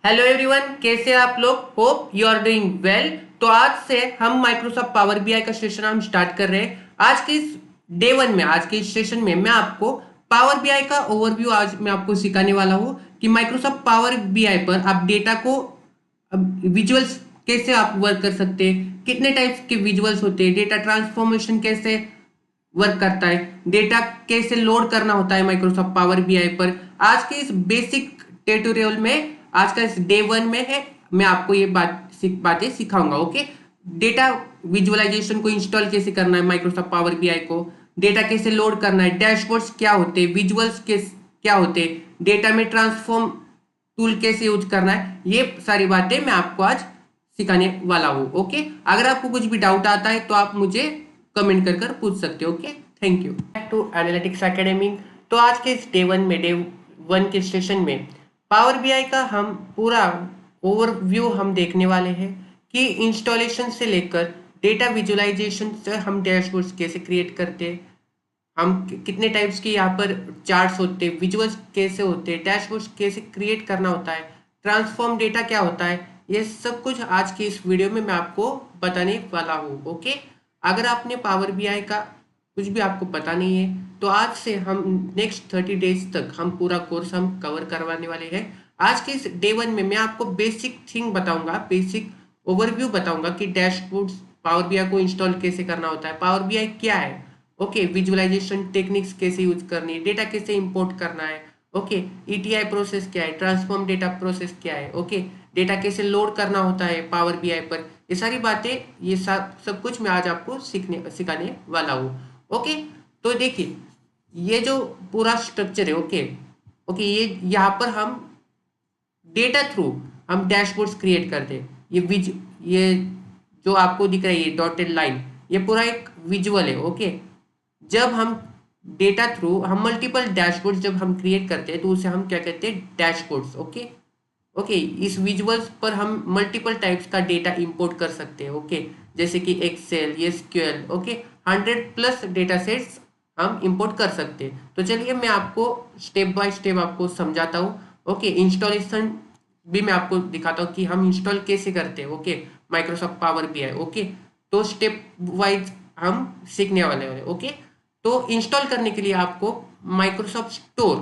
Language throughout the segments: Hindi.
हेलो एवरीवन, कैसे हैं आप लोग। Hope you are doing well. तो आज से हम माइक्रोसॉफ्ट पावर बीआई का सेशन हम स्टार्ट कर रहे हैं। आज के इस डे वन में, आज के इस सेशन में मैं आपको पावर बीआई का ओवरव्यू आज मैं आपको सिखाने वाला हूं कि माइक्रोसॉफ्ट पावर बीआई पर आप डेटा को विजुअल्स कैसे आप वर्क कर सकते हैं, कितने टाइप्स के विजुअल्स होते हैं, डेटा ट्रांसफॉर्मेशन कैसे वर्क करता है, डेटा कैसे लोड करना होता है माइक्रोसॉफ्ट पावर बीआई पर। आज के इस बेसिक ट्यूटोरियल में, आज का इस डे वन में है, मैं आपको ये बातें सिखाऊंगा। ओके, डेटा विजुअलाइजेशन को इंस्टॉल कैसे करना है माइक्रोसॉफ्ट पावर बीआई को, डेटा कैसे लोड करना है, डैशबोर्ड्स क्या होते हैं, विजुअल्स क्या होते हैं, डेटा में ट्रांसफॉर्म टूल कैसे यूज करना है, ये सारी बातें मैं आपको आज सिखाने वाला हूँ। ओके, अगर आपको कुछ भी डाउट आता है तो आप मुझे कमेंट कर पूछ सकते हो। Okay, thank you. Back to Analytics Academy. तो आज के इस डे वन के सेशन में पावर बीआई का हम पूरा ओवरव्यू हम देखने वाले हैं कि इंस्टॉलेशन से लेकर डेटा विजुअलाइजेशन से हम डैशबोर्ड्स कैसे क्रिएट करते हैं, हम कितने टाइप्स के यहाँ पर चार्ट्स होते हैं, विजुअल्स कैसे होते हैं, डैशबोर्ड्स कैसे क्रिएट करना होता है, ट्रांसफॉर्म डेटा क्या होता है, ये सब कुछ आज की इस वीडियो में मैं आपको बताने वाला हूँ। ओके, अगर आपने पावर बीआई का कुछ भी आपको पता नहीं है तो आज से हम नेक्स्ट 30 डेज तक हम पूरा कोर्स हम कवर करवाने वाले हैं। आज के इस डे वन में मैं आपको बेसिक थिंग बताऊंगा, बेसिक ओवरव्यू बताऊंगा कि डैशबोर्ड्स पावर बीआई को इंस्टॉल कैसे करना होता है, पावर बीआई क्या है, ओके, विजुअलाइजेशन टेक्निक्स कैसे यूज करनी है, डेटा कैसे इंपोर्ट करना है, ओके, ईटीआई प्रोसेस क्या है, ट्रांसफॉर्म डेटा प्रोसेस क्या है, ओके, डेटा कैसे लोड करना होता है पावर बीआई पर, ये सारी बातें, ये सब कुछ मैं आज आपको सिखाने वाला हूँ। ओके, तो देखिए ये जो पूरा स्ट्रक्चर है, ओके ओके, ये यहाँ पर हम डेटा थ्रू हम डैशबोर्ड्स क्रिएट करते हैं। ये जो आपको दिख रहा है ये डॉटेड लाइन, ये पूरा एक विजुअल है। ओके, जब हम डेटा थ्रू हम मल्टीपल डैशबोर्ड्स जब हम क्रिएट करते हैं तो उसे हम क्या कहते हैं, डैशबोर्ड्स। ओके ओके, इस विजुअल्स पर हम मल्टीपल टाइप्स का डेटा इंपोर्ट कर सकते हैं। ओके, जैसे कि Excel, SQL, okay, 100+ data sets हम इंपोर्ट कर सकते हैं। तो चलिए मैं आपको स्टेप बाय स्टेप आपको समझाता हूँ। ओके, इंस्टॉलेशन भी मैं आपको दिखाता हूँ कि हम इंस्टॉल कैसे करते हैं। Okay, Microsoft Power BI. Okay, तो स्टेप वाइज हम सीखने वाले हैं। ओके, तो इंस्टॉल करने के लिए आपको माइक्रोसॉफ्ट स्टोर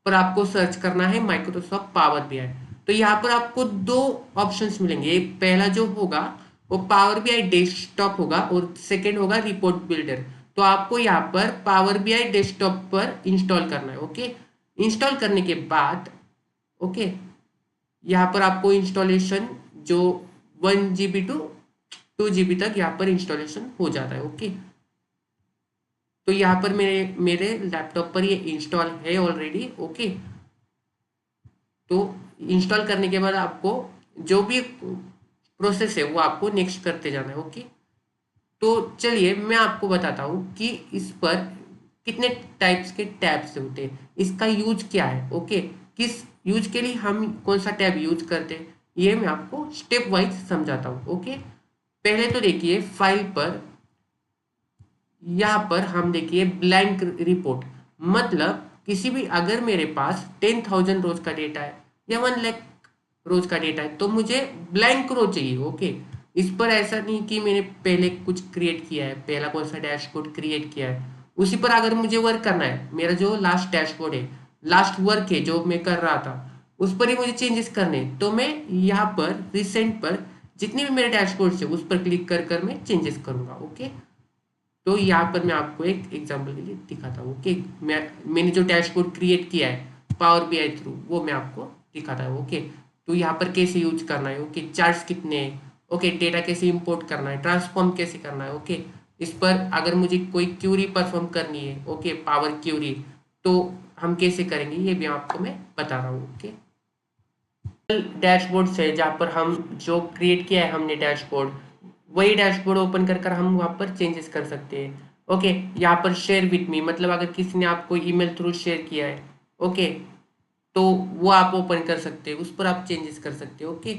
पर आपको सर्च करना है माइक्रोसॉफ्ट पावर बीआई। तो यहाँ पर आपको दो ऑप्शंस मिलेंगे। एक पहला जो होगा वो पावर बीआई डेस्कटॉप होगा और सेकंड होगा रिपोर्ट बिल्डर। तो आपको यहाँ पर पावर बीआई डेस्कटॉप पर इंस्टॉल करना है। ओके, इंस्टॉल करने के बाद ओके, यहाँ पर आपको इंस्टॉलेशन जो 1 GB टू 2 GB तक यहाँ पर इंस्टॉलेशन हो जाता है। ओके, तो यहाँ पर मेरे मेरे लैपटॉप पर ये इंस्टॉल है ऑलरेडी। ओके, तो इंस्टॉल करने के बाद आपको जो भी प्रोसेस है वो आपको नेक्स्ट करते जाना है। ओके, तो चलिए मैं आपको बताता हूँ कि इस पर कितने टाइप्स के टैब्स होते हैं, इसका यूज क्या है। ओके, किस यूज के लिए हम कौन सा टैब यूज करते हैं, ये मैं आपको स्टेप वाइज समझाता हूँ। ओके, पहले तो देखिए फाइल पर, यहाँ पर हम देखिए ब्लैंक रिपोर्ट, मतलब किसी भी, अगर मेरे पास 10,000 रोज का डेटा है या 1 लाख रोज का डेटा है तो मुझे ब्लैंक रो चाहिए। ओके, इस पर ऐसा नहीं कि मैंने पहले कुछ क्रिएट किया है, पहला कौन सा डैशबोर्ड क्रिएट किया है, उसी पर अगर मुझे वर्क करना है, मेरा जो लास्ट डैशबोर्ड है, लास्ट वर्क है जो मैं कर रहा था, उस पर ही मुझे चेंजेस करने हैं, तो मैं यहाँ पर रिसेंट पर जितने भी मेरे डैशबोर्ड है उस पर क्लिक कर मैं चेंजेस करूंगा। ओके, तो यहाँ पर मैं आपको एक एग्जांपल के लिए दिखाता हूँ कि मैंने जो डैशबोर्ड क्रिएट किया है पावर बीआई थ्रू, वो मैं आपको दिखाता हूँ। ओके, तो यहाँ पर कैसे यूज करना है, ओके, चार्ट्स कितने हैं, ओके, डेटा कैसे इंपोर्ट करना है, ट्रांसफॉर्म कैसे करना है। ओके, इस पर अगर मुझे कोई क्यूरी परफॉर्म करनी है, ओके, पावर क्यूरी, तो हम कैसे करेंगे ये भी आपको मैं बता रहा हूँ। ओके, डैशबोर्ड से जहाँ पर हम जो क्रिएट किया है हमने डैशबोर्ड, वही डैशबोर्ड ओपन कर हम वहाँ पर चेंजेस कर सकते हैं। ओके, यहाँ पर शेयर विथ मी, मतलब अगर किसी ने आपको ईमेल थ्रू शेयर किया है, ओके, तो वो आप ओपन कर सकते हैं, उस पर आप चेंजेस कर सकते हैं। ओके,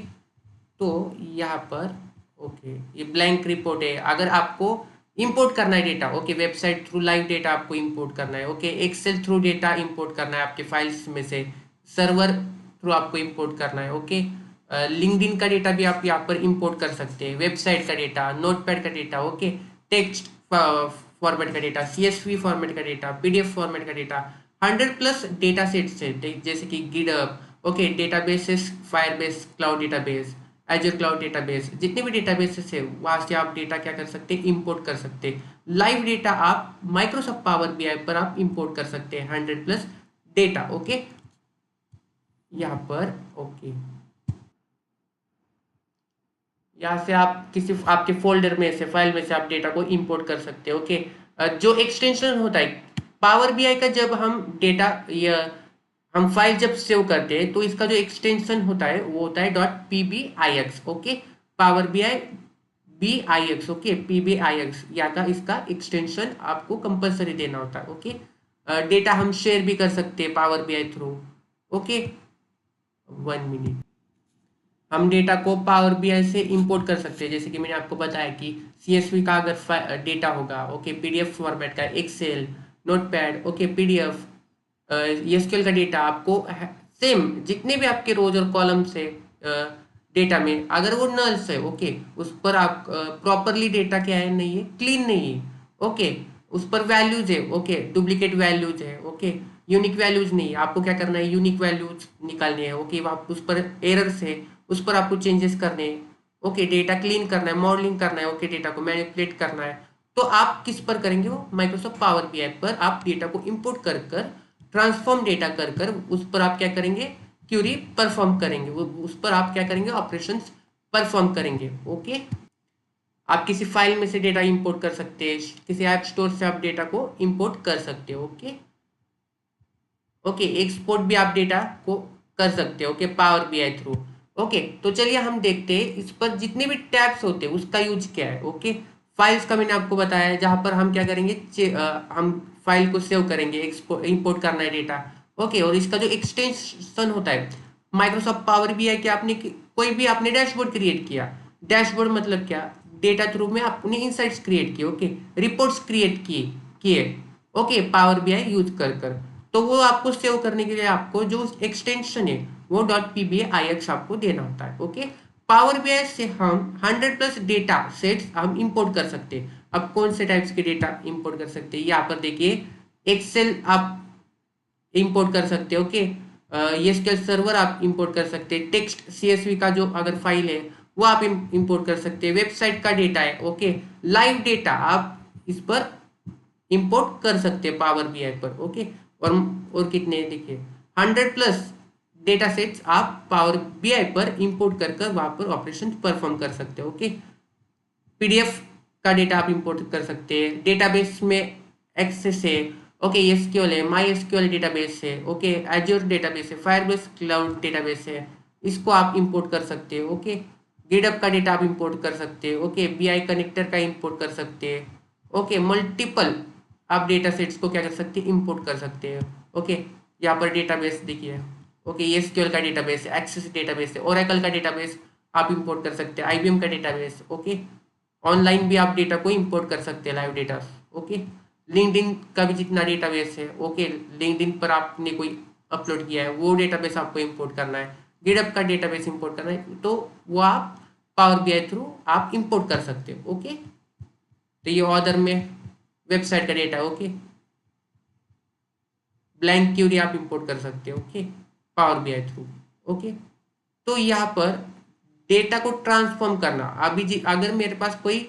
तो यहाँ पर ओके, ये ब्लैंक रिपोर्ट है, अगर आपको इंपोर्ट करना है data, okay, website through live data आपको इंपोर्ट करना है, okay, Excel through data import करना है आपके फाइल्स में से, सर्वर थ्रू आपको इंपोर्ट करना है। ओके, लिंक्डइन का डेटा भी आप यहाँ पर इंपोर्ट कर सकते हैं, वेबसाइट का डेटा, नोटपैड का डेटा, ओके, टेक्स्ट फॉर्मेट का डेटा, सीएसवी फॉर्मेट का डेटा, पीडीएफ फॉर्मेट का डेटा, 100+ डेटा सेट्स है जैसे कि GitHub, okay, databases, Firebase cloud database, Azure cloud database, जितने भी डेटाबेसेस है वहां से आप डेटा क्या कर सकते हैं, इंपोर्ट कर सकते हैं। लाइव डेटा आप माइक्रोसॉफ्ट पावर बीआई पर आप इंपोर्ट कर सकते हैं, 100+ डेटा। ओके, यहाँ पर ओके, यहाँ से आप किसी आपके फोल्डर में से, फाइल में से आप डेटा को इंपोर्ट कर सकते हो। ओके, जो एक्सटेंशन होता है पावर बीआई का, जब हम डेटा या हम फाइल जब सेव करते हैं तो इसका जो एक्सटेंशन होता है वो होता है .pbix। Okay, power BI BIX, okay, PBIX यहाँ का इसका एक्सटेंशन आपको कंपलसरी देना होता है। ओके, डेटा हम शेयर भी कर सकते हैं power BI through. Okay, 1 minute, हम डेटा को पावर बीआई से इंपोर्ट कर सकते हैं, जैसे कि मैंने आपको बताया कि सीएसवी का अगर डेटा होगा, ओके, पीडीएफ फॉर्मेट का, Excel, Notepad, okay, PDF, SQL का डेटा आपको सेम जितने भी आपके रोज और कॉलम से डेटा में अगर वो नल्स है, ओके, उस पर आप प्रॉपरली डेटा क्या है, नहीं है, क्लीन नहीं है, ओके, उस पर वैल्यूज है, ओके, डुप्लीकेट वैल्यूज है, ओके, यूनिक वैल्यूज नहीं है, आपको क्या करना है, यूनिक वैल्यूज निकालनी है। ओके, आप उस पर एरर्स है, उस पर आपको चेंजेस करने हैं। ओके, डेटा क्लीन करना है, मॉडलिंग करना है, ओके, डेटा को मैनिपुलेट करना है। तो आप किस पर करेंगे, वो माइक्रोसॉफ्ट पावर बीआई पर आप डेटा को इंपोर्ट कर कर, ट्रांसफॉर्म डेटा कर कर उस पर आप क्या करेंगे, क्यूरी परफॉर्म करेंगे, वो उस पर आप क्या करेंगे, ऑपरेशंस परफॉर्म करेंगे। ओके, आप किसी फाइल में से डेटा इंपोर्ट कर सकते हैं, किसी ऐप स्टोर से आप डेटा को इंपोर्ट कर सकते हो। ओके, ओके, एक्सपोर्ट भी आप डेटा को कर सकते हो, okay, power BI through. Okay, तो चलिए हम देखते हैं इस पर जितने भी टैब्स होते हैं उसका यूज क्या है। ओके, फाइल्स का मैंने आपको बताया है, जहां पर हम क्या करेंगे, हम फाइल को सेव करेंगे, एक्सपोर्ट इंपोर्ट करना है डेटा। ओके, और इसका जो एक्सटेंशन होता है माइक्रोसॉफ्ट पावर बीआई के, आपने कोई भी आपने डैशबोर्ड क्रिएट किया, डैशबोर्ड मतलब क्या, डेटा थ्रू में आपने इनसाइट्स क्रिएट किए, ओके, रिपोर्ट्स क्रिएट किए किए ओके, पावर बीआई यूज कर कर, तो वो आपको सेव करने के लिए आपको जो एक्सटेंशन है वो .pbix आपको देना होता है। ओके, पावर बीआई से हम 100+ डेटा सेट्स हम इंपोर्ट कर सकते हैं। अब कौन से टाइप्स के डेटा इंपोर्ट कर सकते हैं, यहाँ पर देखिए, एक्सेल आप इंपोर्ट कर सकते हो, ओके, एसक्यूएल सर्वर आप इंपोर्ट कर सकते हैं, टेक्स्ट सीएसवी का जो अगर फाइल है वो आप इंपोर्ट कर सकते हैं, वेबसाइट का डेटा है, ओके, लाइव डेटा आप इस पर इंपोर्ट कर सकते हैं पावर बीआई पर। ओके, और कितने देखिए, 100+ डेटा सेट्स आप पावर बीआई पर इंपोर्ट कर कर वहां पर ऑपरेशन परफॉर्म कर सकते हो। ओके, पीडीएफ का डेटा आप इंपोर्ट कर सकते हैं, डेटाबेस में एक्सेस है, ओके, एसक्यूएल है, माई एसक्यूएल डेटाबेस है, ओके, एज्योर डेटाबेस है, फायरबेस क्लाउड डेटाबेस है, इसको आप इंपोर्ट कर सकते हो। ओके, गिटहब का डेटा आप इंपोर्ट कर सकते हो, ओके, बीआई कनेक्टर का इंपोर्ट कर सकते हैं, ओके, मल्टीपल आप डेटा सेट्स को क्या कर सकते हैं, इंपोर्ट कर सकते हैं। ओके, यहाँ पर डेटाबेस देखिए, ओके, एसक्यूएल का डेटाबेस है, एक्सेस डेटाबेस है, ओरेकल का डेटाबेस आप इंपोर्ट कर सकते हैं, आईबीएम का डेटाबेस, ओके, ऑनलाइन भी आप डेटा को इंपोर्ट कर सकते हैं, लाइव डेटा। ओके, लिंक्डइन का भी जितना डेटाबेस है, ओके, लिंक्डइन पर आपने कोई अपलोड किया है वो डेटाबेस आपको इंपोर्ट करना है, गिटहब का डेटाबेस इंपोर्ट करना है, तो वो आप पावर बीआई थ्रू आप इंपोर्ट कर सकते हो। ओके, तो ये ऑर्डर में वेबसाइट का डेटा, ओके, ब्लैंक क्यूरी आप इंपोर्ट कर सकते हो, okay, power BI through. Okay, तो यहाँ पर डेटा को ट्रांसफॉर्म करना, अभी जी अगर मेरे पास कोई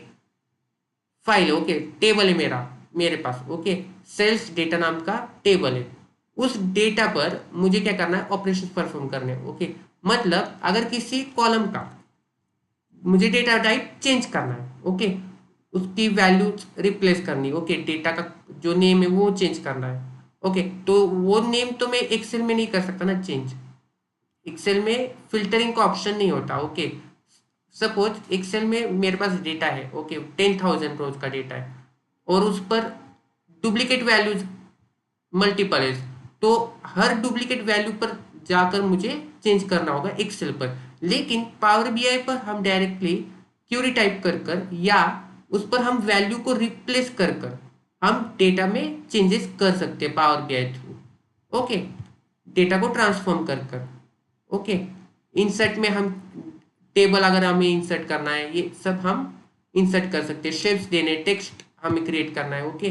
फाइल है, ओके, टेबल है मेरे पास, ओके, सेल्स डेटा नाम का टेबल है, उस डेटा पर मुझे क्या करना है, ऑपरेशन परफॉर्म करने हैं। ओके, मतलब अगर किसी कॉलम का मुझे डेटा टाइप चेंज करना है, ओके, उसकी वैल्यू रिप्लेस करनी है, ओके, डेटा का जो नेम है वो चेंज करना है। ओके, तो वो नेम तो मैं एक्सेल में नहीं कर सकता ना चेंज, एक्सेल में फिल्टरिंग का ऑप्शन नहीं होता। ओके, सपोज एक्सेल में मेरे पास डेटा है, ओके, 10,000 रोज का डेटा है और उस पर डुप्लीकेट वैल्यूज मल्टीपल है, तो हर डुप्लीकेट वैल्यू पर जाकर मुझे चेंज करना होगा एक्सेल पर। लेकिन पावर बीआई पर हम डायरेक्टली क्यूरी टाइप कर कर या उस पर हम वैल्यू को रिप्लेस कर कर हम डेटा में चेंजेस कर सकते हैं power BI through. Okay, data को ट्रांसफॉर्म कर कर। ओके। इंसर्ट में हम टेबल अगर हमें इंसर्ट करना है, ये सब हम इंसर्ट कर सकते हैं। शेप्स देने, टेक्स्ट हमें क्रिएट करना है, ओके।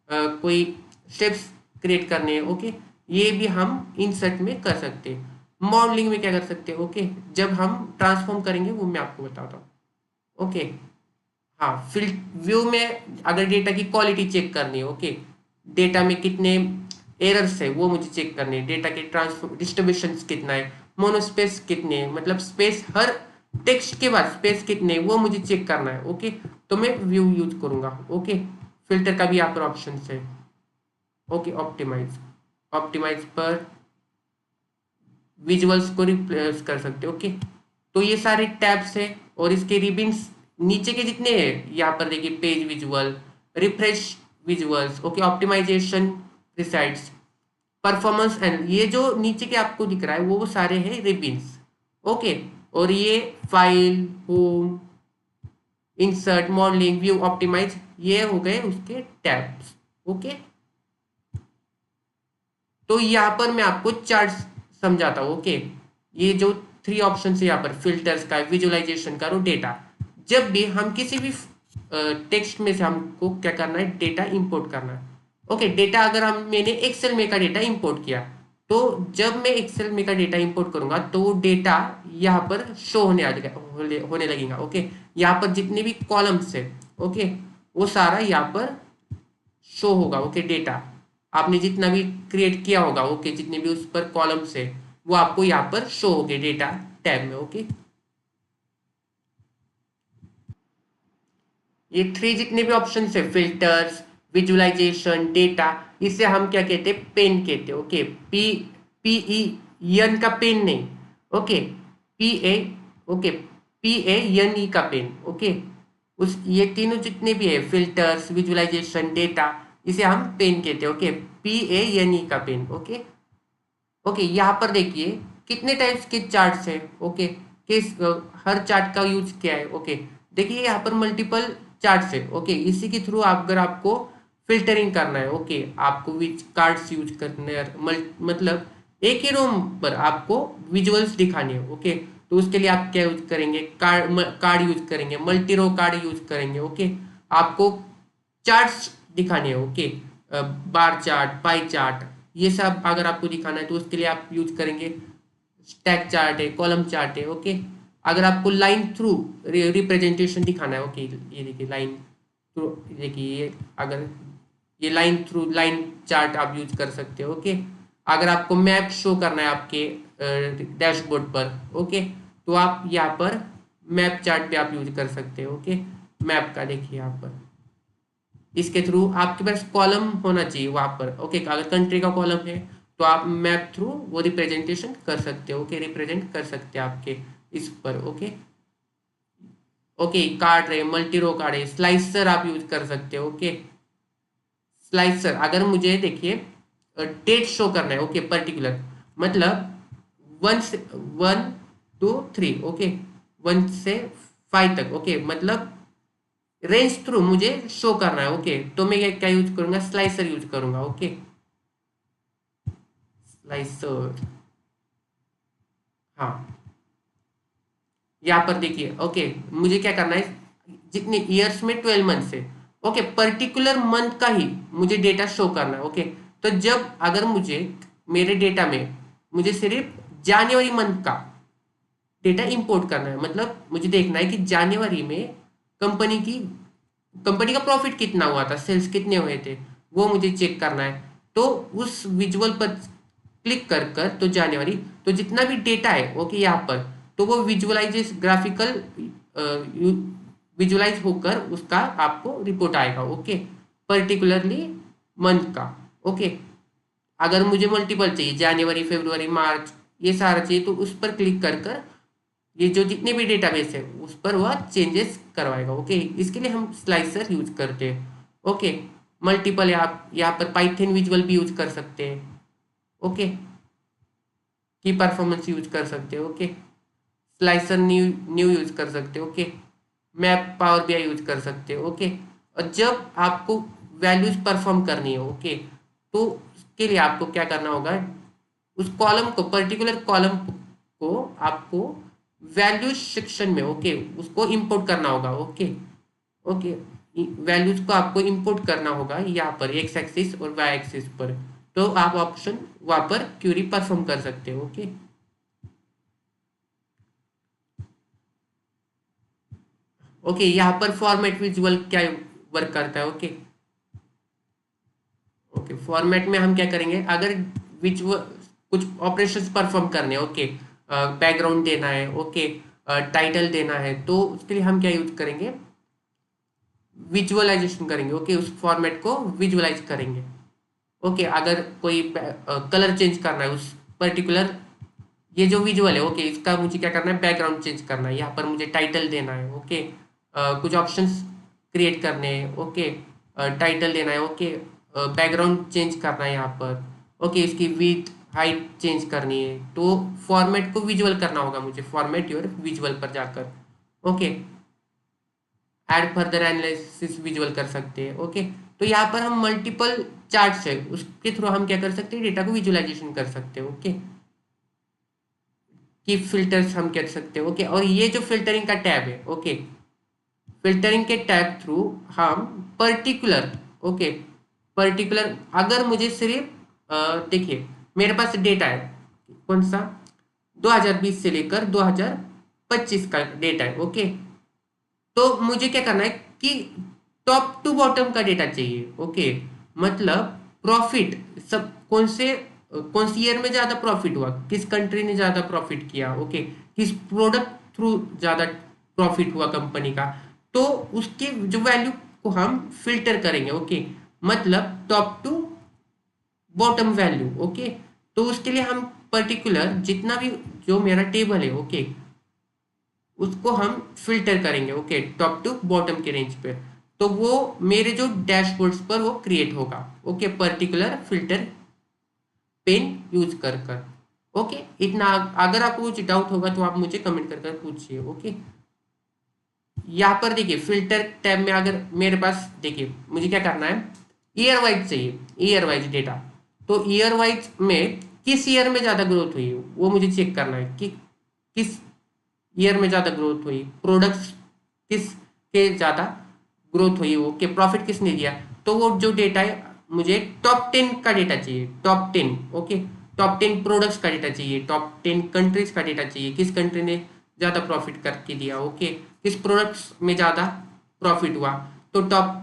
कोई शेप्स क्रिएट करने हैं, ओके, ये भी हम इंसर्ट में कर सकते हैं। मॉडलिंग में क्या कर सकते हैं, ओके, जब हम ट्रांसफॉर्म करेंगे वो मैं आपको बताता हूँ, ओके। हाँ, फिल्ड व्यू में अगर डेटा की क्वालिटी चेक करनी है, ओके, डेटा में कितने एरर्स है वो मुझे चेक करने हैं, डेटा के ट्रांसफॉर्म डिस्ट्रीब्यूशन कितना है, मोनोस्पेस कितने हैं, मतलब स्पेस हर टेक्स्ट के बाद स्पेस कितने हैं वो मुझे चेक करना है, ओके। तो मैं व्यू यूज करूंगा, ओके। फिल्टर का भी यहाँ पर ऑप्शन है, ओके। ऑप्टिमाइज, ऑप्टिमाइज पर विजुअल्स को रिप्लेस कर सकते हो, ओके। तो ये सारे टैब्स है और इसके रिबिन्स नीचे के जितने हैं यहाँ पर देखिए, page visual, refresh visuals, okay, optimization, presides, performance and, ये जो नीचे के आपको दिख रहा है वो सारे हैं रिबिन्स, ओके। और ये file, home, insert, modelling, view, optimise, ये हो गए उसके टैब्स, ओके। तो यहाँ पर मैं आपको चार्ट समझाता हूँ, ओके। ये जो थ्री ऑप्शन है यहाँ पर, फिल्टर्स का, विजुअलाइजेशन का और डेटा, जब भी हम किसी भी टेक्स्ट में से हमको क्या करना है, डेटा इंपोर्ट करना है, ओके। डेटा अगर मैंने एक्सेल में का डेटा इंपोर्ट किया, तो जब मैं एक्सेल में का डेटा इंपोर्ट करूंगा तो वो डेटा यहाँ पर शो होने लगेगा, ओके। यहाँ पर जितने भी कॉलम्स है, ओके, वो सारा यहाँ पर शो होगा, ओके। डेटा आपने जितना भी क्रिएट किया होगा, ओके, जितने भी उस पर कॉलम्स है वो आपको यहाँ पर शो होंगे डेटा टैब में, ओके। ये थ्री जितने भी ऑप्शन है, फिल्टर्स, विजुअलाइजेशन, डेटा, इसे हम क्या कहते हैं, पेन कहते हैं, ओके। पी एन का पेन नहीं, okay, P A, okay, PANE का पेन, ओके। उस ये तीनों जितने भी है, फिल्टर्स, विजुअलाइजेशन, डेटा, इसे हम पेन कहते हैं, ओके। PANE का पेन, ओके। ओके, यहाँ पर देखिए कितने टाइप्स के चार्ट्स है, ओके, किस हर चार्ट का यूज क्या है, ओके। देखिए यहाँ पर मल्टीपल चार्ट्स है, ओके। इसी के थ्रू अगर आपको फिल्टरिंग करना है, ओके, आपको विच कार्ड्स यूज करने हैं, मतलब एक ही रोम पर आपको विजुअल्स दिखाने हैं, ओके। तो उसके लिए आप क्या यूज करेंगे, कार्ड यूज करेंगे, मल्टी रो कार्ड यूज करेंगे, ओके। आपको चार्ट्स दिखाने हैं, okay, bar chart, pie chart, ये सब अगर आपको दिखाना है तो उसके लिए आप यूज करेंगे स्टैक चार्ट है, कॉलम चार्ट है, ओके। अगर आपको लाइन थ्रू रिप्रेजेंटेशन दिखाना है, ओके, ये देखिए लाइन थ्रू, देखिए ये अगर ये लाइन थ्रू लाइन चार्ट आप यूज कर सकते हो, ओके। अगर आपको मैप शो करना है आपके डैशबोर्ड पर, ओके, तो आप यहाँ पर मैप चार्ट पे आप यूज कर सकते हो, ओके। मैप का देखिए यहाँ पर इसके थ्रू आपके पास कॉलम होना चाहिए वहां पर, ओके। अगर कंट्री का कॉलम है तो आप मैप थ्रू वो रिप्रेजेंटेशन कर सकते हो, ओके, रिप्रेजेंट कर सकते हैं आपके इस पर, ओके। ओके, कार्ड रहे, मल्टी रो कार्ड है, स्लाइसर आप यूज कर सकते हो, ओके। स्लाइसर अगर मुझे देखिए डेट शो करना है, ओके, पर्टिकुलर, मतलब 1 से 1 2 3, ओके, 1 से 5 तक, ओके, मतलब रेंज थ्रू मुझे शो करना है, ओके। तो मैं क्या यूज करूंगा, स्लाइसर यूज करूंगा, ओके, स्लाइसर। हाँ, यहाँ पर देखिए, ओके, मुझे क्या करना है, जितने ईयर्स में 12 मंथ्स है, ओके, पर्टिकुलर मंथ का ही मुझे डेटा शो करना है, ओके। तो जब अगर मुझे मेरे डेटा में मुझे सिर्फ जनवरी मंथ का डेटा इंपोर्ट करना है, मतलब मुझे देखना है कि जनवरी में कंपनी की कंपनी का प्रॉफिट कितना हुआ था, सेल्स कितने हुए थे, वो मुझे चेक करना है। तो उस विजुअल पर क्लिक कर कर तो जनवरी, तो जितना भी डेटा है, ओके, यहाँ पर, तो वो विजुअलाइज ग्राफिकल विजुअलाइज होकर उसका आपको रिपोर्ट आएगा, ओके, पर्टिकुलरली मंथ का, ओके। अगर मुझे मल्टीपल चाहिए, जनवरी, फरवरी, मार्च, ये सारा चाहिए, तो उस पर क्लिक कर कर ये जो जितने भी डेटाबेस है उस पर वह चेंजेस करवाएगा, ओके। इसके लिए हम स्लाइसर यूज करते हैं, ओके। मल्टीपल आप यहाँ पर पाइथन विजुअल भी यूज कर सकते हैं, ओके, की परफॉर्मेंस यूज कर सकते हो, okay. Slicer new new use कर सकते हो, okay. Map power BI use कर सकते हो, ओके। और जब आपको वैल्यूज परफॉर्म करनी है, ओके, तो उसके लिए आपको क्या करना होगा, उस कॉलम को, पर्टिकुलर कॉलम को आपको वैल्यूज सेक्शन में ओके उसको इंपोर्ट करना होगा। ओके ओके वैल्यूज को आपको इंपोर्ट करना होगा यहाँ पर एक्स एक्सिस और वाई एक्सिस पर, तो आप ऑप्शन वहां पर क्यूरी परफॉर्म कर सकते हो। ओके ओके यहाँ पर फॉर्मेट विजुअल क्या वर्क करता है। ओके ओके फॉर्मेट में हम क्या करेंगे, अगर विजुअल कुछ ऑपरेशंस परफॉर्म करने हैं, ओके बैकग्राउंड देना है, ओके टाइटल देना है, तो उसके लिए हम क्या यूज करेंगे, विजुअलाइजेशन करेंगे। ओके उस फॉर्मेट को विजुअलाइज करेंगे। ओके अगर कोई कलर चेंज करना है उस पर्टिकुलर, ये जो विजुअल है ओके इसका मुझे क्या करना है, बैकग्राउंड चेंज करना है, यहाँ पर मुझे टाइटल देना है। ओके कुछ ऑप्शंस क्रिएट करने हैं। ओके टाइटल देना है। ओके बैकग्राउंड चेंज करना है यहाँ पर। ओके इसकी विड्थ हाइट चेंज करनी है, तो फॉर्मेट को विजुअल करना होगा मुझे, फॉर्मेट योर विजुअल पर जाकर। Okay add further analysis visual कर सकते हैं। ओके तो यहाँ पर हम मल्टीपल चार्ट्स है उसके थ्रू हम क्या कर सकते हैं, डेटा को विजुअलाइजेशन कर सकते हैं। ओके की फिल्टर्स हम कर सकते हैं। ओके और ये जो फिल्टरिंग का टैब है, ओके फिल्टरिंग के टैब थ्रू हम पर्टिकुलर, ओके पर्टिकुलर अगर मुझे सिर्फ देखिए मेरे पास डेटा है कौन सा 2020 से लेकर 2025 का डेटा है। ओके तो मुझे क्या करना है कि टॉप टू बॉटम का डेटा चाहिए। ओके मतलब प्रॉफिट सब कौन सी ईयर में ज्यादा प्रॉफिट हुआ, किस कंट्री ने ज्यादा प्रॉफिट किया, ओके किस प्रोडक्ट थ्रू ज्यादा प्रॉफिट हुआ कंपनी का, तो उसके जो वैल्यू को हम फिल्टर करेंगे। ओके मतलब top to bottom value. Okay तो उसके लिए हम पर्टिकुलर जितना भी जो मेरा टेबल है ओके उसको हम फिल्टर करेंगे। ओके टॉप टू बॉटम के रेंज पे, तो वो मेरे जो डैशबोर्ड्स पर वो क्रिएट होगा। Okay particular filter pane use कर कर। ओके इतना, अगर आपको कुछ डाउट होगा तो आप मुझे कमेंट कर कर पूछिए। ओके यहाँ पर देखिए फिल्टर टैब में अगर मेरे पास देखिए मुझे क्या करना है, ईयर वाइज चाहिए, ईयर वाइज डेटा, तो ईयर वाइज में किस ईयर में ज्यादा ग्रोथ हुई वो मुझे चेक करना है कि किस ईयर में ज्यादा ग्रोथ हुई, प्रोडक्ट्स किस के ज्यादा ग्रोथ हुई, वो के प्रॉफिट किसने दिया, तो वो जो डेटा है मुझे टॉप 10 का डेटा चाहिए, टॉप 10। ओके टॉप 10 प्रोडक्ट्स का डेटा चाहिए, टॉप 10 कंट्रीज का डेटा चाहिए, किस कंट्री ने ज्यादा प्रॉफिट करके दिया, ओके किस प्रोडक्ट्स में ज्यादा प्रॉफिट हुआ, तो टॉप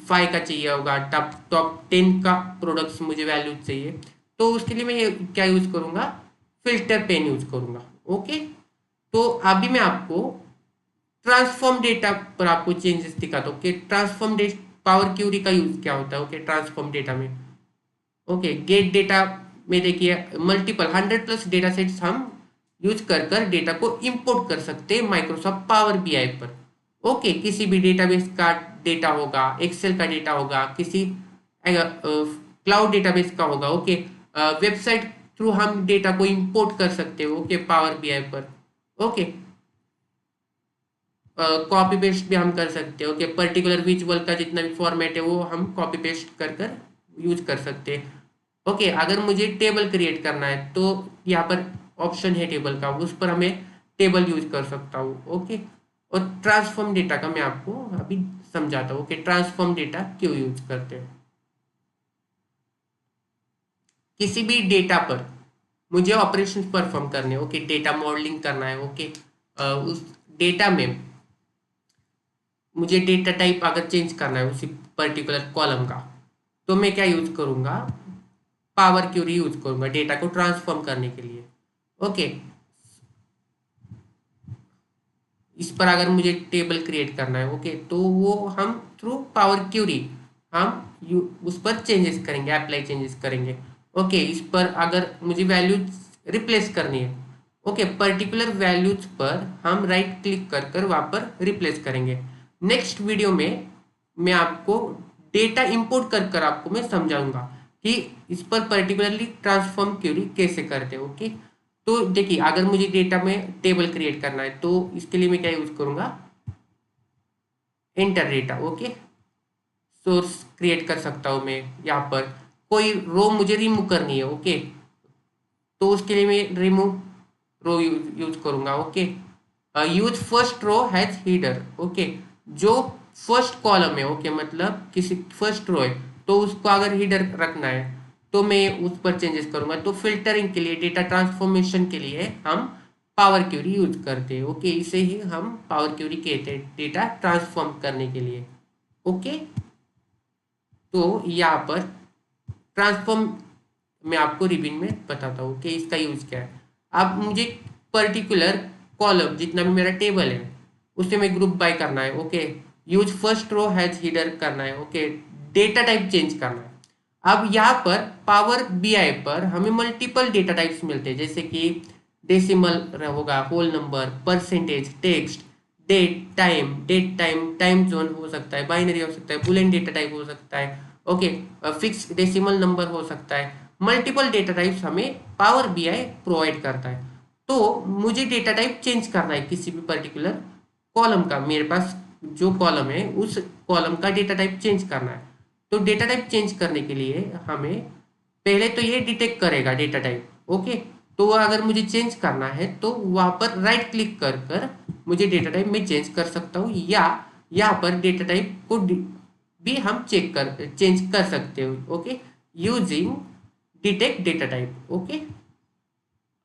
5 का चाहिए होगा, टॉप 10 का प्रोडक्ट्स मुझे वैल्यू चाहिए, तो उसके लिए मैं ये क्या यूज करूंगा, फिल्टर पेन यूज करूंगा। ओके तो अभी मैं आपको ट्रांसफॉर्म डेटा पर आपको चेंजेस दिखाता हूँ कि ट्रांसफॉर्म पावर क्यूरी का यूज क्या होता है। ओके ट्रांसफॉर्म डेटा में ओके गेट डेटा में देखिए मल्टीपल 100+ डेटा सेट्स हम यूज कर कर डेटा को इंपोर्ट कर सकते हैं माइक्रोसॉफ्ट पावर बीआई पर। ओके किसी भी डेटाबेस का डेटा होगा, एक्सेल का डेटा होगा, किसी क्लाउड डेटाबेस का होगा, ओके वेबसाइट थ्रू हम डेटा को इंपोर्ट कर सकते हो ओके पावर बीआई पर। ओके कॉपी पेस्ट भी हम कर सकते हैं। ओके पर्टिकुलर विजुअल का जितना भी फॉर्मेट है वो हम कॉपी पेस्ट कर कर यूज कर सकते हैं। ओके अगर मुझे टेबल क्रिएट करना है तो यहाँ पर ऑप्शन है टेबल का, उस पर हमें टेबल यूज कर सकता हूँ। ओके और ट्रांसफॉर्म डेटा का मैं आपको अभी समझाता हूँ कि ट्रांसफॉर्म डेटा क्यों यूज करते हैं। किसी भी डेटा पर मुझे ऑपरेशन परफॉर्म करने, ओके डेटा मॉडलिंग करना है, ओके उस डेटा में मुझे डेटा टाइप अगर चेंज करना है उसी पर्टिकुलर कॉलम का, तो मैं क्या यूज करूंगा, पावर क्यूरी यूज करूंगा डेटा को ट्रांसफॉर्म करने के लिए। ओके इस पर अगर मुझे टेबल क्रिएट करना है ओके तो वो हम थ्रू पावर क्यूरी हम उस पर चेंजेस करेंगे, अप्लाई चेंजेस करेंगे। ओके इस पर अगर मुझे वैल्यू रिप्लेस करनी है ओके पर्टिकुलर वैल्यूज पर हम राइट क्लिक कर कर वहां पर रिप्लेस करेंगे। नेक्स्ट वीडियो में मैं आपको डेटा इंपोर्ट कर कर आपको मैं समझाऊंगा कि इस पर पर्टिकुलरली ट्रांसफॉर्म क्यूरी कैसे करते हैं। ओके तो देखिए अगर मुझे डेटा में टेबल क्रिएट करना है तो इसके लिए मैं क्या यूज करूंगा, enter data. Okay source create कर सकता हूं मैं, यहाँ पर कोई रो मुझे रिमूव करनी है ओके तो उसके लिए मैं रिमूव रो यूज करूंगा। Okay, use first row has header. Okay, जो फर्स्ट कॉलम है, ओके मतलब किसी फर्स्ट रो है तो उसको अगर हीडर रखना है तो मैं उस पर चेंजेस करूंगा। तो फिल्टरिंग के लिए, डेटा ट्रांसफॉर्मेशन के लिए हम पावर क्वेरी यूज करते हैं। ओके, इसे ही हम पावर क्वेरी कहते हैं डेटा ट्रांसफॉर्म करने के लिए। ओके, तो यहाँ पर ट्रांसफॉर्म मैं आपको रिबिन में बताता हूँ कि इसका यूज क्या है। अब मुझे पर्टिकुलर कॉलम जितना भी मेरा टेबल है उसे मैं ग्रुप बाय करना है। Okay, use first row has header करना है। ओके, डेटा टाइप चेंज करना है। अब यहाँ पर पावर बीआई पर हमें मल्टीपल डेटा टाइप्स मिलते हैं, जैसे कि डेसिमल होगा, whole number, percentage, text, date time, time zone हो सकता है, बाइनरी हो सकता है, बुलियन डेटा टाइप हो सकता है। ओके, फिक्स डेसिमल नंबर हो सकता है। मल्टीपल डेटा टाइप्स हमें पावर बीआई प्रोवाइड करता है। तो मुझे डेटा टाइप चेंज करना है किसी भी पर्टिकुलर कॉलम का, मेरे पास जो कॉलम है उस कॉलम का डेटा टाइप चेंज करना है। तो डेटा टाइप चेंज करने के लिए हमें पहले तो ये डिटेक्ट करेगा डेटा टाइप। ओके, तो अगर मुझे चेंज करना है तो वहां पर राइट क्लिक कर कर मुझे डेटा टाइप में चेंज कर सकता हूँ, या यहाँ पर डेटा टाइप को भी हम चेंज कर सकते हो। Okay, using detect data type. Okay,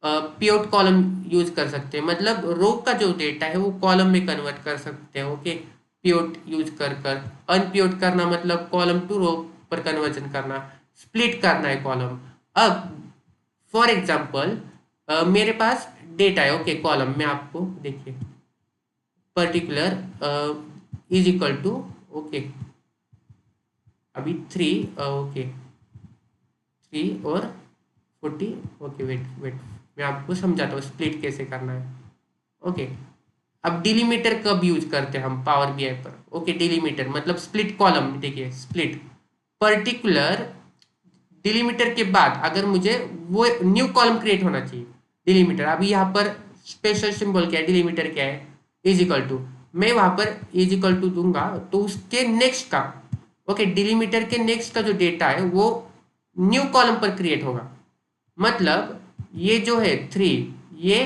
pivot column use कर सकते हैं, मतलब रो का जो डेटा है वो कॉलम में कन्वर्ट कर सकते हैं। ओके, प्योट यूज कर कर अनप्योट करना मतलब कॉलम टू रो पर कन्वर्जन करना, स्प्लिट करना है कॉलम। अब फॉर एग्जांपल मेरे पास डेटा है। ओके, कॉलम में आपको देखिए particular is equal to, okay अभी 3, ओके 3 और 40। ओके, वेट वेट, मैं आपको समझाता हूँ स्प्लिट कैसे करना है। ओके, अब डिलीमीटर कब यूज करते हैं हम पावर बीआई पर। ओके, डिलीमीटर मतलब स्प्लिट कॉलम, देखिए स्प्लिट पर्टिकुलर डिलीमीटर के बाद अगर मुझे वो न्यू कॉलम क्रिएट होना चाहिए। डिलीमीटर, अभी यहाँ पर स्पेशल सिंबल क्या है, डिलीमीटर क्या है, इज इक्वल टू, मैं वहां पर इज इक्वल टू दूंगा तो उसके नेक्स्ट का, ओके डिलीमीटर के नेक्स्ट का जो डेटा है वो न्यू कॉलम पर क्रिएट होगा। मतलब ये जो है 3, ये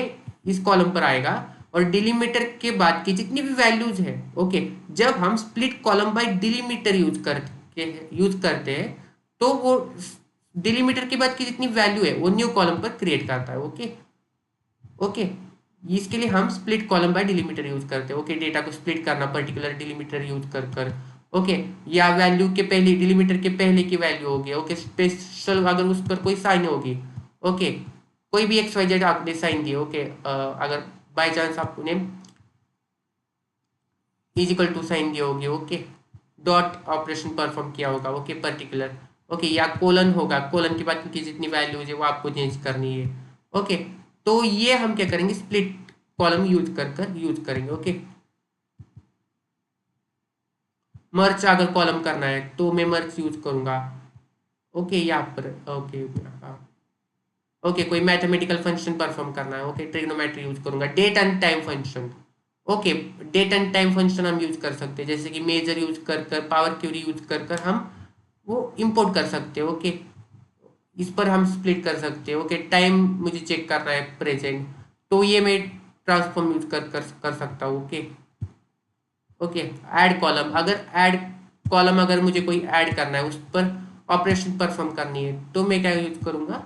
इस कॉलम पर आएगा और डिलीमीटर के बाद की जितनी भी वैल्यूज है, ओके जब हम split column by delimiter use करते हैं तो वो डिलीमीटर के बाद की जितनी वैल्यू है वो न्यू कॉलम पर क्रिएट करता है। ओके, ओके, इसके लिए हम split column by delimiter use करते हैं। ओके, डेटा को स्प्लिट करना पर्टिकुलर डिलीमीटर यूज कर कर। ओके, या वैल्यू के पहले डिलीमीटर के पहले की वैल्यू होगी। ओके, स्पेशल अगर उस पर कोई साइन होगी। ओके, कोई भी एक्स वाई जेड आपने साइन दिए। ओके, अगर बाय चांस आपने इजिकल टू साइन दिया होगी। ओके, डॉट ऑपरेशन परफॉर्म किया होगा। ओके, पर्टिकुलर, ओके या कोलन होगा, कोलन के बाद की जितनी वैल्यूज है वो आपको चेंज करनी है। ओके, तो ये हम क्या करेंगे, स्प्लिट कॉलम यूज कर कर यूज करेंगे। ओके, मर्ज अगर कॉलम करना है तो मैं मर्ज यूज करूंगा। ओके, यहाँ पर ओके, हाँ ओके, कोई मैथमेटिकल फंक्शन परफॉर्म करना है। ओके, ट्रिग्नोमेट्री यूज करूंगा। Date and time function, okay date and time function हम यूज कर सकते हैं, जैसे कि मेजर यूज कर कर, पावर क्यूरी यूज कर कर हम वो इंपोर्ट कर सकते हैं। ओके, इस पर हम स्प्लिट कर सकते हैं। ओके, टाइम मुझे चेक करना है प्रेजेंट, तो ये मैं ट्रांसफॉर्म यूज कर सकता हूँ। ओके, ओके ऐड कॉलम, अगर ऐड कॉलम अगर मुझे कोई ऐड करना है उस पर ऑपरेशन परफॉर्म करनी है तो मैं क्या यूज करूंगा,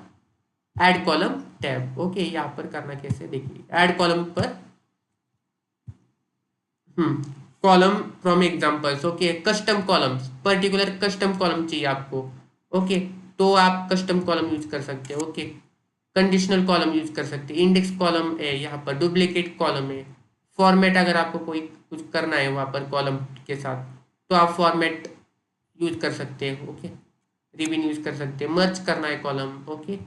ऐड कॉलम टैब। ओके, यहाँ पर करना कैसे देखिए, ऐड कॉलम पर column from examples. Okay, custom columns, particular custom column चाहिए आपको। ओके, तो आप कस्टम कॉलम यूज कर सकते हो। ओके, कंडीशनल कॉलम यूज कर सकते हैं, इंडेक्स कॉलम है, यहाँ पर डुप्लीकेट कॉलम है, फॉर्मेट अगर आपको कोई कुछ करना है वहाँ पर कॉलम के साथ तो आप फॉर्मेट यूज कर सकते हैं। ओके, रिबिन यूज कर सकते हैं, मर्ज करना है column. Okay,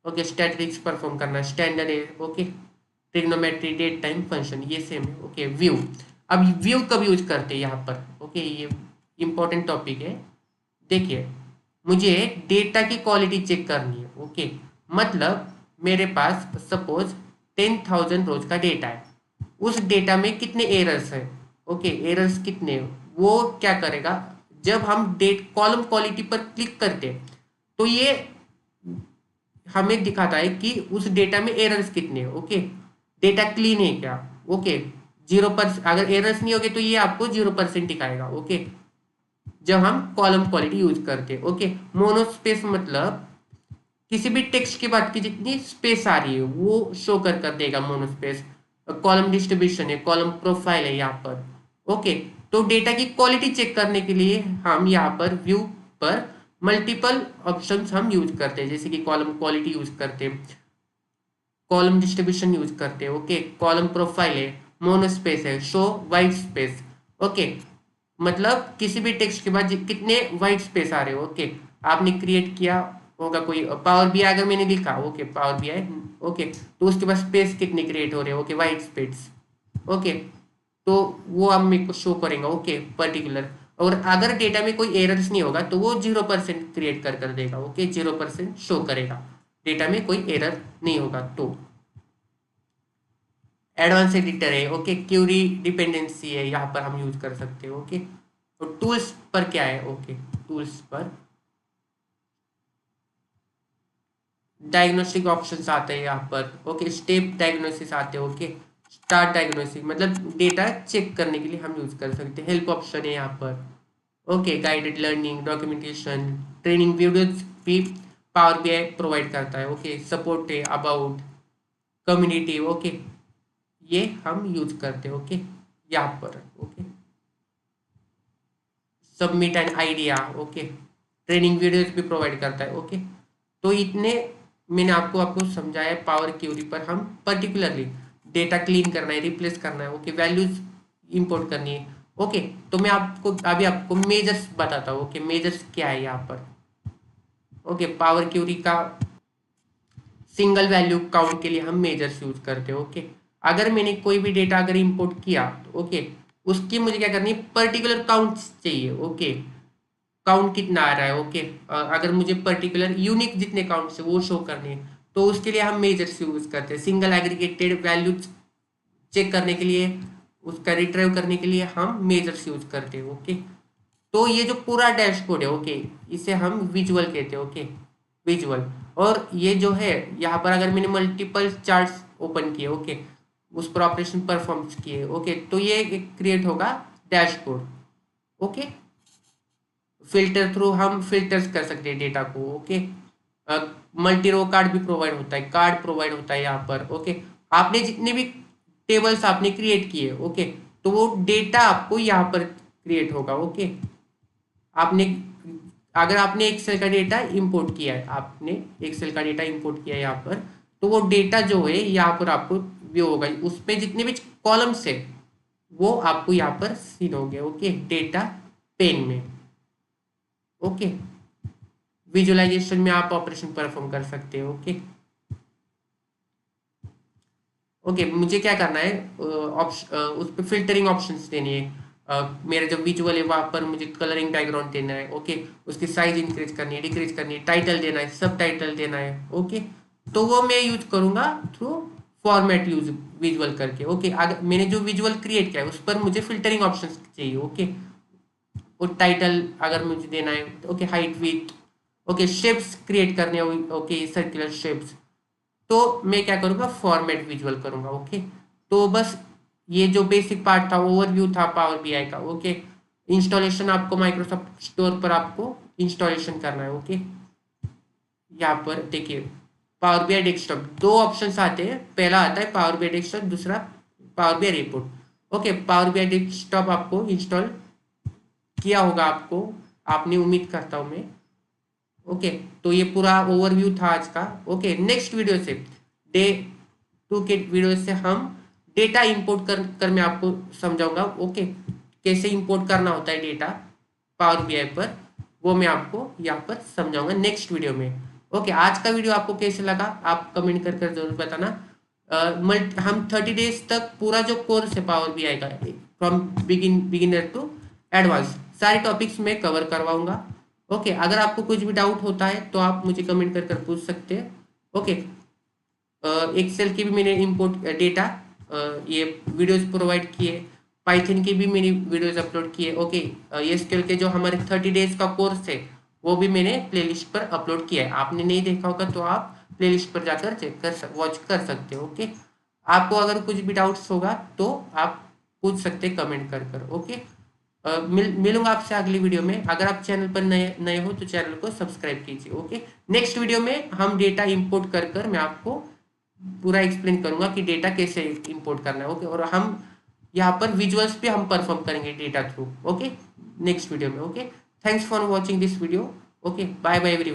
okay statistics perform करना है, स्टैंडर्ड है। Okay, trigonometry, date time function ये सेम है। ओके, व्यू, अब व्यू कब यूज करते हैं यहाँ पर। ओके, ये इंपॉर्टेंट टॉपिक है। देखिए, मुझे डेटा की क्वालिटी चेक करनी है। ओके, मतलब मेरे पास सपोज 10,000 रोज का डेटा है, उस डेटा में कितने एरर्स है। ओके, एरर्स कितने वो क्या करेगा, जब हम डेट कॉलम क्वालिटी पर क्लिक करते हैं तो ये हमें दिखाता है कि उस डेटा में एरर्स कितने हैं। ओके, डेटा क्लीन है क्या। ओके, 0%, अगर एरर्स नहीं होगे तो ये आपको 0% दिखाएगा। ओके, जब हम कॉलम क्वालिटी यूज करते हैं। ओके, मोनोस्पेस मतलब किसी भी टेक्स्ट के बाद की जितनी स्पेस आ रही है वो शो कर देगा मोनोस्पेस। कॉलम डिस्ट्रीब्यूशन है, कॉलम प्रोफाइल है यहाँ पर। ओके, तो डेटा की क्वालिटी चेक करने के लिए हम यहाँ पर व्यू पर मल्टीपल ऑप्शंस हम यूज करते हैं, जैसे कि कॉलम क्वालिटी यूज करते हैं, कॉलम डिस्ट्रीब्यूशन यूज करते हैं। ओके, कॉलम प्रोफाइल है, मोनोस्पेस है, शो वाइट स्पेस। ओके, मतलब किसी भी टेक्स्ट के बाद कितने वाइट स्पेस आ रहे हो। ओके, आपने क्रिएट किया होगा कोई पावर बीआई, अगर मैंने लिखा ओके पावर बीआई, ओके, तो उसके बाद स्पेस कितने क्रिएट हो रहे हैं। Okay, white space. ओके, तो वो आप मेरे को शो करेंगे। Okay, particular. और अगर डेटा में कोई एरर्स नहीं होगा तो वो 0% क्रिएट कर देगा। ओके, 0% शो करेगा, डेटा में कोई एरर नहीं होगा तो। एडवांस एडिटर है। ओके, क्यूरी डिपेंडेंसी है, यहाँ पर हम यूज कर सकते हैं। ओके, तो टूल्स पर क्या है। ओके, टूल्स पर डायग्नोस्टिक ऑप्शंस आते हैं यहाँ पर। ओके, स्टेप डायग्नोसिस आते हैं। ओके, स्टार्ट डायग्नोसिस मतलब डेटा चेक करने के लिए हम यूज कर सकते हैं। हेल्प ऑप्शन है यहाँ पर। Okay, guided learning, documentation, training videos भी पावर बीआई प्रोवाइड करता है। ओके, सपोर्ट है, अबाउट, कम्युनिटी। ओके, ये हम यूज करते हैं। ओके, यहाँ पर। Okay, submit an idea. Okay, training videos भी प्रोवाइड करता है। ओके, तो इतने मैंने आपको समझाया पावर क्यूरी पर हम पर्टिकुलरली डेटा क्लीन करना है, रिप्लेस करना है। ओके, वैल्यूज इंपोर्ट करनी है। ओके, तो मैं आपको मेजर्स बताता हूँ। ओके, मेजर्स क्या है यहाँ पर। ओके, पावर क्यूरी का सिंगल वैल्यू काउंट के लिए हम मेजर्स यूज करते हैं। ओके, अगर मैंने कोई भी डेटा अगर इंपोर्ट किया तो ओके, उसकी मुझे क्या करनी है, पर्टिकुलर काउंट चाहिए। ओके, काउंट कितना आ रहा है। ओके, अगर मुझे पर्टिकुलर यूनिक जितने काउंट से वो शो करने हैं तो उसके लिए हम मेजर्स यूज करते हैं। सिंगल एग्रीगेटेड वैल्यू चेक करने के लिए, उसका रिट्राइव करने के लिए हम मेजर्स यूज करते हैं। ओके, तो ये जो पूरा डैशबोर्ड है, ओके, इसे हम विजुअल कहते हैं। Okay, visual. और ये जो है यहाँ पर अगर मैंने मल्टीपल चार्ट्स ओपन किए, ओके, उस पर ऑपरेशन परफॉर्म किए, ओके, तो ये क्रिएट होगा डैशबोर्ड। ओके, फिल्टर थ्रू हम फिल्टर्स कर सकते हैं डेटा को। ओके, मल्टी रो कार्ड भी प्रोवाइड होता है, कार्ड प्रोवाइड होता है यहाँ पर। ओके, आपने जितने भी टेबल्स आपने क्रिएट किए, ओके, तो वो डेटा आपको यहाँ पर क्रिएट होगा। ओके, आपने अगर आपने एक्सेल का डेटा इंपोर्ट किया है, आपने एक्सेल का डेटा इंपोर्ट किया है यहाँ पर, तो वो डेटा जो है यहाँ पर आपको व्यू होगा। उसमें जितने भी कॉलम्स है वो आपको यहाँ पर सीन हो गया। ओके, डेटा पेन में। ओके, विजुअलाइजेशन में आप ऑपरेशन परफॉर्म कर सकते हो। ओके, ओके, मुझे क्या करना है, उस पर फिल्टरिंग ऑप्शंस देनी है। मेरा जो विजुअल है वहाँ पर मुझे कलरिंग बैकग्राउंड देना है। ओके, उसकी साइज इंक्रीज करनी है, डिक्रीज करनी है, टाइटल देना है, सब टाइटल देना है। ओके, तो वो मैं यूज करूंगा थ्रू फॉर्मेट यूज विजुअल करके। ओके, अगर मैंने जो विजुअल क्रिएट किया है उस पर मुझे फिल्टरिंग ऑप्शंस चाहिए। ओके, और टाइटल अगर मुझे देना है, okay, height width, okay, shapes create करने हैं, ओके, सर्कुलर शेप्स, तो मैं क्या करूँगा, फॉर्मेट विजुअल करूँगा। ओके, तो बस ये जो बेसिक पार्ट था, ओवरव्यू था पावर बीआई का। ओके, इंस्टॉलेशन आपको माइक्रोसॉफ्ट स्टोर पर आपको इंस्टॉलेशन करना है। ओके, यहाँ पर देखिए पावर बीआई डेस्कटॉप, दो ऑप्शंस आते हैं, पहला आता है पावर बीआई डेस्कटॉप, दूसरा power BI report. Okay, power BI desktop आपको इंस्टॉल किया होगा, आपने, उम्मीद करता हूँ मैं। ओके, तो ये पूरा ओवरव्यू था आज का। ओके, नेक्स्ट वीडियो से, डे 2 के वीडियो से हम डेटा इंपोर्ट कर मैं आपको समझाऊंगा। ओके, कैसे इंपोर्ट करना होता है डेटा पावर बीआई पर, वो मैं आपको यहाँ पर समझाऊंगा नेक्स्ट वीडियो में। ओके, आज का वीडियो आपको कैसे लगा आप कमेंट कर जरूर बताना। हम 30 डेज तक पूरा जो कोर्स है पावर बीआई का, फ्रॉम बिगिनर टू एडवांस, सारे टॉपिक्स में कवर करवाऊंगा। ओके, अगर आपको कुछ भी डाउट होता है तो आप मुझे कमेंट कर पूछ सकते हैं। ओके, एक्सेल की भी मैंने इंपोर्ट डेटा ये वीडियोस प्रोवाइड किए, पाइथन की भी मैंने वीडियोस अपलोड किए। ओके, एसक्यूएल के जो हमारे 30 डेज का कोर्स है वो भी मैंने प्लेलिस्ट पर अपलोड किया है, आपने नहीं देखा होगा तो आप प्लेलिस्ट पर जाकर वॉच कर सकते हो। ओके, आपको अगर कुछ भी डाउट्स होगा तो आप पूछ सकते हैं कमेंट कर। ओके, मिलूंगा आपसे अगली वीडियो में। अगर आप चैनल पर नए नए हो तो चैनल को सब्सक्राइब कीजिए। ओके, नेक्स्ट वीडियो में हम डेटा इंपोर्ट कर मैं आपको पूरा एक्सप्लेन करूंगा कि डेटा कैसे इंपोर्ट करना है। ओके, और हम यहाँ पर विजुअल्स पे हम परफॉर्म करेंगे data through. Okay, next video में। Okay, thanks for watching this video. Okay, bye bye everyone.